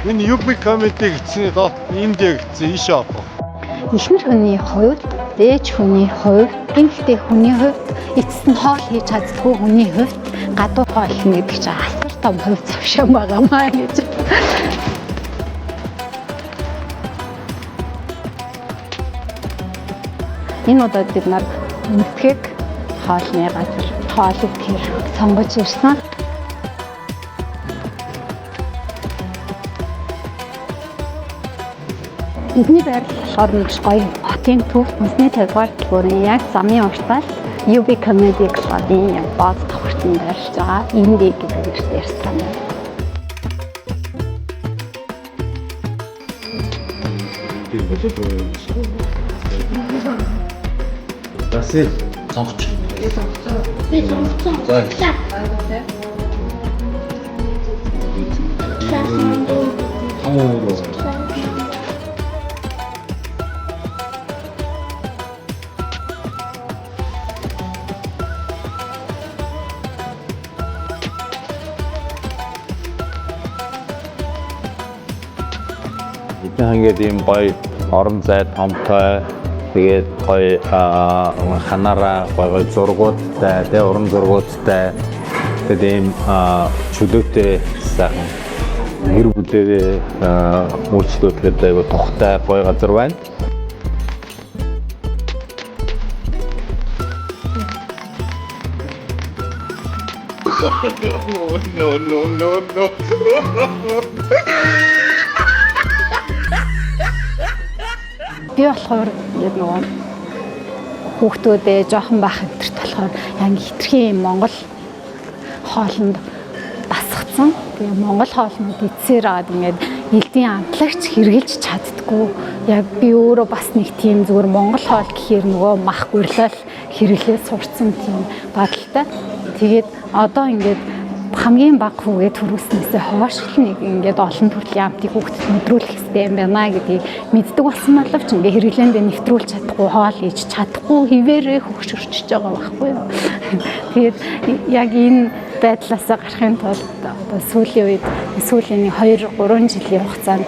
Энэ Юбми комеди гэсэн Индия гэсэн иш аа. Ихнэр хүний хувьд, ээж хүний хувьд, эмэгтэй хүний хувьд эцэст нь хоол хийж чаддгүй хүний хувьд гадуур хоолно гэдэг чинь асар том хувь зуршин байгаамаа гэж. Энэ удаад бид нар мэдхийг хоолны газар хоолыг тэр сонгож ирсэн. Бидний байрлал болохоор маш гоё. Хотын төв үндэсний 50-р дэлгүүрийн яг замын уртаас Юби комеди клубын яг бааз давхартанд байрлаж байгаа. Инди гэдэг нэртэй ресторан байна. Баси цогч. Би цогцоо. За. Ингээд ийм гоё орон зай томтой тэгээд гоё ханараа гоё зургуудтай тэгээд уран зургуудтай тэгээд ийм чөлөөтэй сайхан гэр бүлээрээ үйлчлүүлэхэд айгу тухтай гоё газар байна. No. Би болохоор ингээд нөгөө хүүхдүүдээ жоохон бах өдөрт болохоор яг хитрхийн Монгол хоолнд дасгацсан. Тэгээ Монгол хоолнууд эцсээр аваад ингээд элдийн амтлагч хэрглэж чаддгүй. Яг би өөрөө бас нэг тийм зүгээр Монгол хоол гэхээр нөгөө мах гурлал хэрэглээ сурцсан тийм бодолтой. Тэгээд одоо ингээд хамгийн бага хүүгээ төрүүлснээсээ хойш нэг ингээд олон төрлийн амтыг хүүхдэд мэдрүүлэх хэрэгтэй юм байна гэдгийг мэддэг болсон боловч ингээд хэрэглээндээ нэвтрүүлж чадахгүй хоол хийж чадахгүй хിവэрээ хөгшөрчж байгаа байхгүй юу. Тэгээд яг энэ байдлаас гарахын тулд одоо сүүлийн үед сүүлийн 2-3 жилийн хугацаанд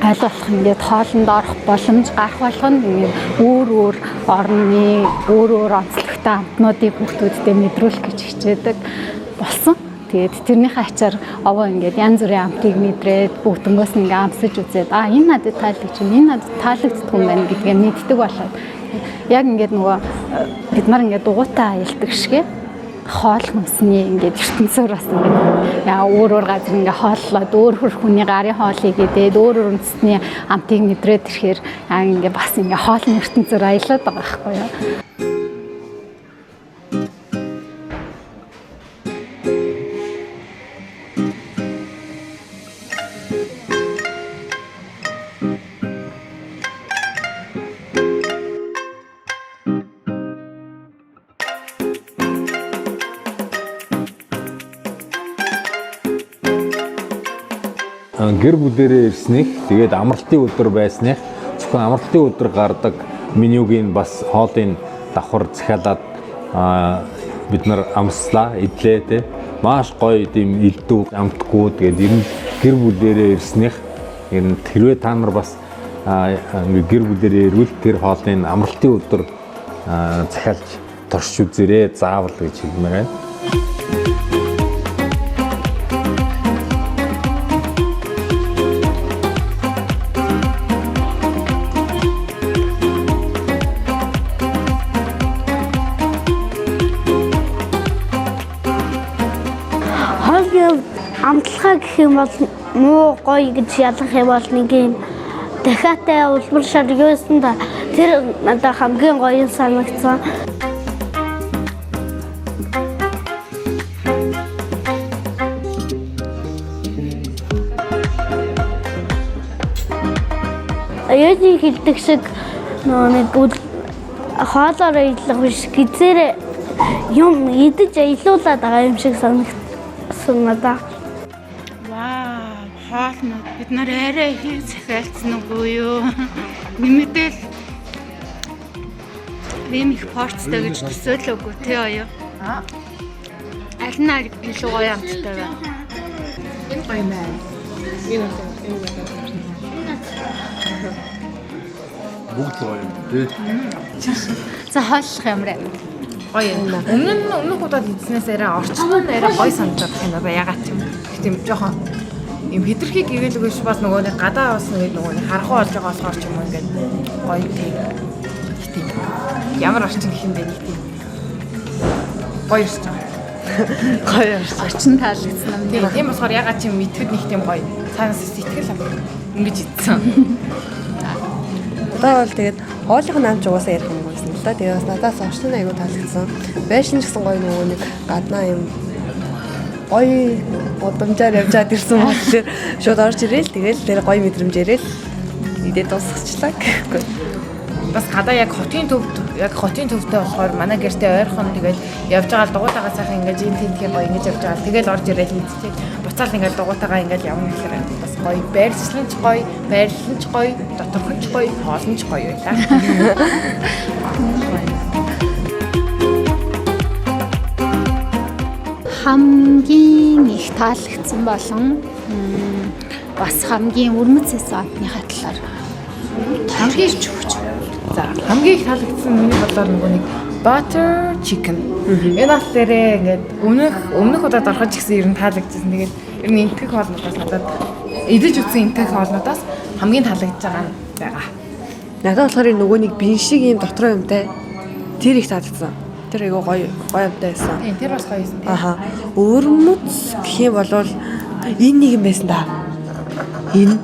аль болох ингээд хоолнд орох боломж гарах болгоно ингээд өөр орны өөр онцлогтой амтнуудыг хүүхдүүдэд мэдрүүлэх гэж хичээдэг болсон. Тэгээд тэрнийхээ ачаар овоо ингээд янз бүрийн амтыг мэдрээд бүгднгөөс нь ингээд амсаж үзээд энэ надад таалагдчих юм, энэ надад таалагддаг юм байна гэдгээ мэддэг болоод яг ингээд нөгөө бид нар ингээд дугуйтай аялдаг шигэ хоол хүнсний ингээд ертөнцөөр бас ингээд яа өөр газар ингээд хооллоод өөр хүний гарын хоолыг идээд өөр үндэсний амтыг мэдрээд ирэхээр яа ингээд бас ингээд хоолны ертөнцөөр аялаад байгаа байхгүй юу. Гэр бүлээрээ ирснэх тэгээд амралтын өдөр байсных зөвхөн амралтын өдөр гардаг менюгийн бас хоолын давхар захиалаад бид нар амслаа идлээ те маш гоё тийм элдв амтгүй тэгээд ер нь гэр бүлээрээ ирснэх ер нь тэрвээ та нар бас гэр бүлээрээ ирвэл тэр хоолын амралтын өдөр захиалж туршиж үзээрэй заавал гэж хэлмээр байна. Амтлахаа гэх юм бол муу гоё гэж ялах юм бол нэг юм дахиатай улбар шар юусэн да тэр надад хамгийн гоё санагдсан. Аяны хэлдэг шиг нэг хоолоор ийлэх биш гизээр юм идэж аялуулаад байгаа юм шиг санагдсан надад. Хоолнууд бид нар арай их захиалцсан үгүй юу? Нэмэтэл ийм их порцтой гэж төсөөлөөгүй тий оё. Аль нь илүү гоё амттай байна. Энэ гоё байна. Бүгд л гоё юм тий. За хооллох юмраа. Гоё юм. Өмнөх удаад хийснээс арай орчин нь арай гоё санагдах юм байна. Ягаад ч юм. Тийм жоохон юм хитрхийг ивэл үгүй бас нөгөө нэг гадаа бас нөгөө нэг харахуу болж байгаа болохоор ч юм уу ингээд гоё тийм. Ямар орчин гэх юм бэ нэг тийм. Гоё шүү дээ. Гоё шүү. Орчин таалагдсан юм. Тийм болохоор ягаад ч юм итгэд нэг тийм гоё. Цаанаас сэтгэл ингэж идсэн. Одоо бол тэгээд хоолойн намч угаасаа ярих юм байсан л да. Тэгээд бас надаас орчин аягүй таалагдсан. Байшин ч гэсэн гоё нөгөө нэг гаднаа юм гоё удамжаар явж чад ирсэн бол тэр шууд орж ирээл тэгээд тэр гоё мэдрэмжээрээ идээд дуусчихлаа гэхгүй. Бас гадаа яг хотын төвтэй болохоор манай гэртээ ойрхон тэгээд явж байгаа дугуйтайгаа сайхан ингэж энэ тентхийн гоё ингэж явж байгаа. Тэгээд орж ирээл мэдчихээ. Буцаал ингээд дугуйтайгаа ингэж явна гэхээр бас гоё байршлан ч гоё, байрлал ч гоё, доторхон ч гоё, хоолн ч гоё байлаа. Хамгийн их таалагдсан болон бас хамгийн өрмөцөөс одныхаа талаар хамгийн ч өгч. За хамгийн их таалагдсан миний бодлоор нөгөө нэг butter chicken. Энэ бол тэрээ ингээд өмнөх удаад ороход ч гэсэн ер нь таалагдсан. Тэгээд ер нь энтгэх хоолнуудаас надад эдэж үтсэн энтгэх хоолнуудаас хамгийн таалагдж байгаа нь байгаа. Надад болохоор нөгөө нэг бин шиг юм дотроо юмтай тэр их таалагдсан. Тэр айгүй гоё юмтай байсан. Тийм тэр бас гоё юм. Аха. Өрмөц гэх юм бол энэ нэг юм байсан да. Энэ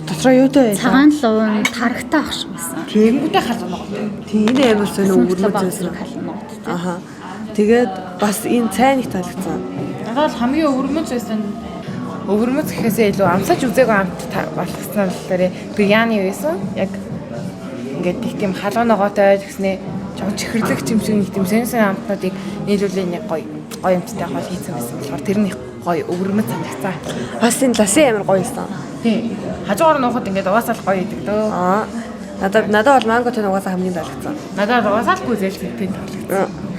дотроо юутай байсан? цагаан луун тарагтай ах шиг байсан. Тэнгүүтэй халуунаа. Тийм энэ амар сонио өрмөц байсан. Аха. Тэгээд бас энэ цайн их таалагдсан. Надад бол хамгийн өвөрмөц байсан. Өвөрмөц гэхээсээ илүү амсаж үзээгүй амт болгосноо л тэрэ биряни байсан. Яг ингээд их тийм халуунаатай гэснээ жоохон чихэрлэг чимшиг нэг тийм сэнсэн амтнуудыг нийлүүлээ нэг гоё юмтай хоол хийсэн байсан болохоор тэр нь гоё өвөрмөц санагцаа. Бас энэ ласын амар гоё юмсан. Тийм. Хажуугаар нь уухад ингээд угаасаа л гоё идэг дөө. Аа. Надад бол манго тань угаасаа хамгийн таалагдсан. Надад угаасаа л гүзэл зүйтэй таалагдсан.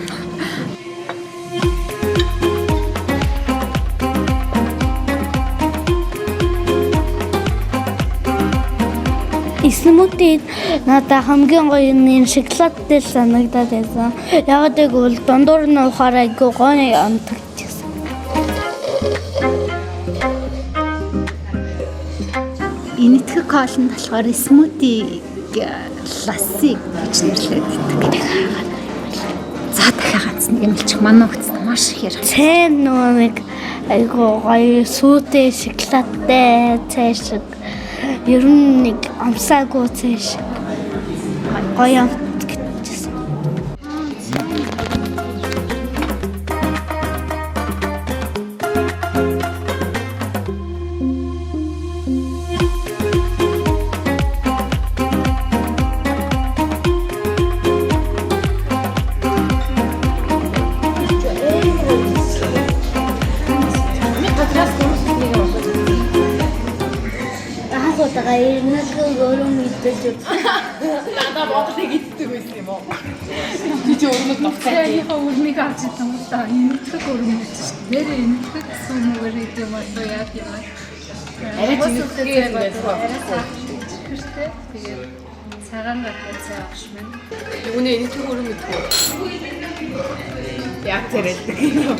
Смутид надад хамгийн гоё нь шоколадтай санагдаад байсан. Яг тэгвэл дундуур нь ухаараа айгүй гоё амтчихсан. Энэтхэг хоолнд болохоор смути лассиг гэж нэрлэдэг. За дахиад ганц нэг юм хэлчих манай хөлт маш их ярих. Цайн нөгөө нэг айгүй гоё сүүтэй шоколадтай цай шиг. Ер нь нэг амсаагүй цай шиг. Гоё амт гэжсэн. Надад бодлыг иддэг байсан юм уу? Чи ч өрмөд багтай. Яг өрмийг авч ирсэн юм да. Энэтхэг өрмөд шүү дээ. Нэр энэтхэг гэсэн үгээр идэм одоо яа тийм аа. Арай чиний ингээд Хэрэгтэй. Тэгээд цагаан гатцаа авах юм. Юуны энэтхэг өрмөд гэдэг. Яг тэрэлдэг юм.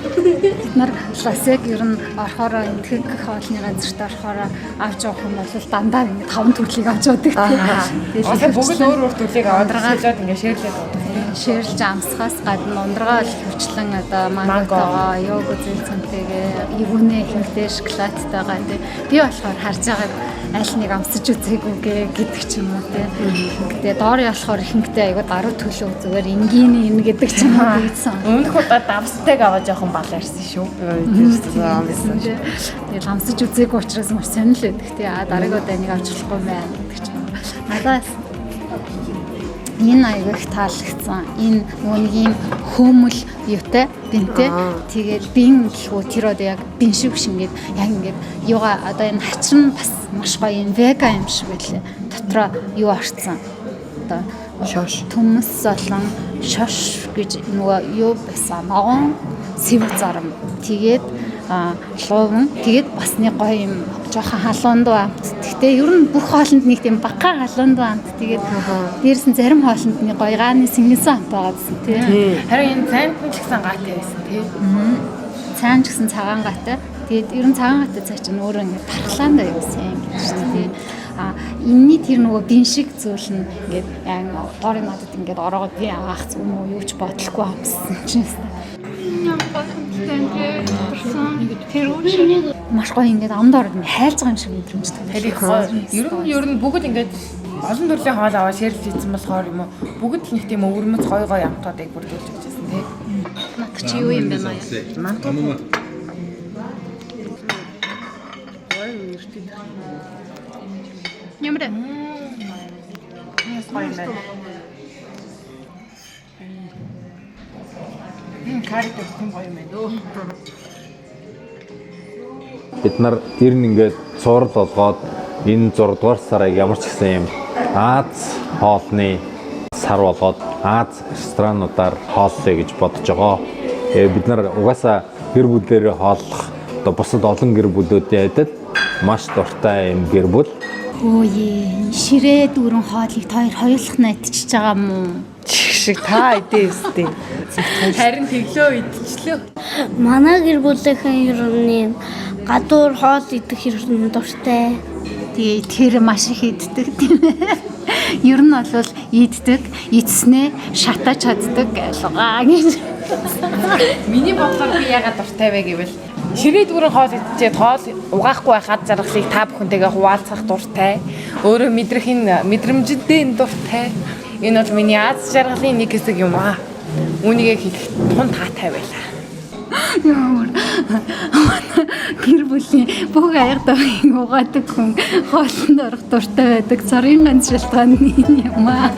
Бид нар ласыг ер нь орохороо энэтхэг хоолны газарт орохороо авч явах юм бол дандаа ингэ 5 төрлийг авч явдаг. Одоо бүгд өөр төрлийг аваад ирээд ингэ шеэрлээд байдаг. Шэрлж амсахаас гадна ундраа л хөвчлэн одоо манготойгоо йогурт зэлцэнтэйгээ ивүнэ хэмтэй шоколадтайгаа тий би болохоор харж байгааг аль нэг амсаж үзээгүйгээ гэдэг ч юм уу тий. Гэтэ доор болохоор ихэнхдээ айгуу даруй төлөв зүгээр энгийн энэ гэдэг ч юм уу гэсэн. Өмнөх удаа давстайг аваад жоохон бал ярьсан шүү. Тэгээд амсаж үзээгүй учраас маш сонирхол өгдөг тий. Дараагийн удаа нэг авч болохгүй байна гэдэг ч юм уу. Надаас энэ аяг их таалагдсан. Энэ нөгөө нэг юм хөмөл юутай бинтэй. Тэгээд бин гэхүү тэр одоо яг бин шиг шингээд яг ингээд юугаа одоо энэ хачин бас маш гоё юм вега юм шиг байлээ. Дотроо юу орцсон. Одоо Шош. Төмөс болон шош гэж нөгөө юу байсан. Ногоон сэв зарам. Тэгээд лууван тэгээд бас нэг гоё юм жоохон халуундуу амт. Гэхдээ ер нь бүх хоолнд нэг тийм бага халуундуу амт. Тэгээд дээрс нь зарим хоолнд нэг гоё гааны сэнгэнсэн амт байгаа гэсэн тий. Харин энэ цайнд нь ч гэсэн гаатай байсан тий. Цаан ч гэсэн цагаан гаатай. Тэгээд ер нь цагаан гаатай цай чинь өөрөө ингэ тархлаандаа явсан юм гэж шүү дээ. Энэний тэр нөгөө бин шиг зүйл нь ингээд яг гори надад ингээд ороогод би аах зүг юм уу юу ч бодлохгүй амссан чинь. Маш гоё ингээд амд ороод хайлж байгаа юм шиг мэдрэмжтэй. Харин ер нь бүгд ингээд олон төрлийн хоол аваа ширж ийсэн болохоор юм уу бүгд л нэг тийм өвөрмөц гой амтуудыг бүрдүүлж өгчээсэн тий. Над чи юу юм бэ маа? Мантуу. Нэмрэ. Карт өгсөн гоё юм байна. Бид нар ер нь ингээд цуврал болгоод энэ 6 дугаар сарыг ямар ч гэсэн юм Аз хоолны сар болгоод Аз ресторануудаар хооллоё гэж бодож байгаа. Бид нар угаасаа гэр бүлээрээ хооллох одоо бусад олон гэр бүлүүдийн адил маш дуртай юм гэр бүл. Өөе, ширээ дүүрэн хоолыг хоёр хоёулах найдчихж байгаа юм уу? Шиг та идээ өстэй. Харин тэглөө идчихлээ. Манай гэр бүлийнхэн ер нь гадуур хоол идэх ер нь дуртай. Тэгээ тэр маш их иддэг тийм ээ. Ер нь бол иддэг, эцснээ шатаж чаддаг айлгаа гэж. Миний бодлоор би ягаад дуртай вэ гэвэл ширээ дүүрэн хоол идчихээд хоол угаахгүй байхад заргалыг та бүхэнтэйгээ хуваалцах дуртай. Өөрөө мэдрэх энэ мэдрэмжтэй энэ дуртай. Энэ бол миний Аз жаргалын нэг хэсэг юм аа. Үүнийгээ хэлэх тун таатай байлаа. Ямар гэр бүлийн бүх аяг давыг угаадаг хүн хоолнд орох дуртай байдаг. Цорын ганц шалтгаан нь юм аа.